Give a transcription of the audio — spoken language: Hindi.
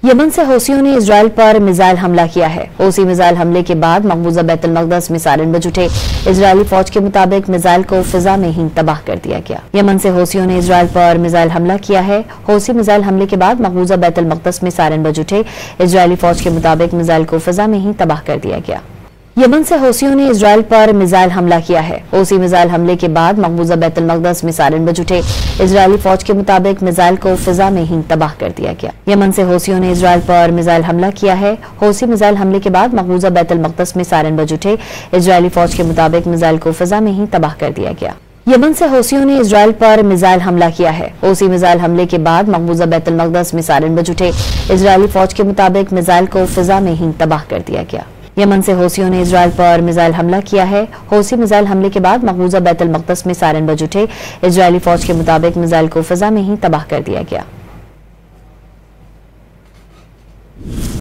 यमन से हौसियों ने इजराइल पर मिसाइल हमला किया है। हौसी मिसाइल हमले के बाद मकबूजा बैतुल मक़दस में सायरन बज उठे। इजरायली फौज के मुताबिक मिसाइल को फिजा में ही तबाह कर दिया गया। यमन से हौसियों ने इजराइल पर मिसाइल हमला किया है। हौसी मिसाइल हमले के बाद मकबूजा बैतुल मक़दस में सायरन बज उठे। इजरायली फौज के मुताबिक मिसाइल को फिजा में ही तबाह कर दिया गया। यमन से हौसियों ने इजराइल पर मिसाइल हमला किया है। हौसी मिसाइल हमले के बाद मकबूजा बैतुल मक़दस में सायरन बज उठे। इजरायली फौज के मुताबिक मिसाइल को फिजा में ही तबाह कर दिया गया। यमन से हौसियों ने इजराइल पर मिसाइल हमला किया है। हौसी मिसाइल हमले के बाद मकबूजा बैतुल मक़दस में सायरन बज उठे। इजरायली फौज के मुताबिक मिसाइल को फिजा में ही तबाह कर दिया गया। यमन से हौसियों ने इजराइल पर मिसाइल हमला किया है। हौसी मिसाइल हमले के बाद मकबूजा बैतुल मक़दस में सायरन बज उठे। इजरायली फौज के मुताबिक मिसाइल को फिजा में ही तबाह कर दिया गया। यमन से हौसियों ने इजराइल पर मिसाइल हमला किया है। हौसी मिसाइल हमले के बाद मकबूजा बैतुल मक़दस में सायरन बज उठे। इजरायली फौज के मुताबिक मिसाइल को फिजा में ही तबाह कर दिया गया।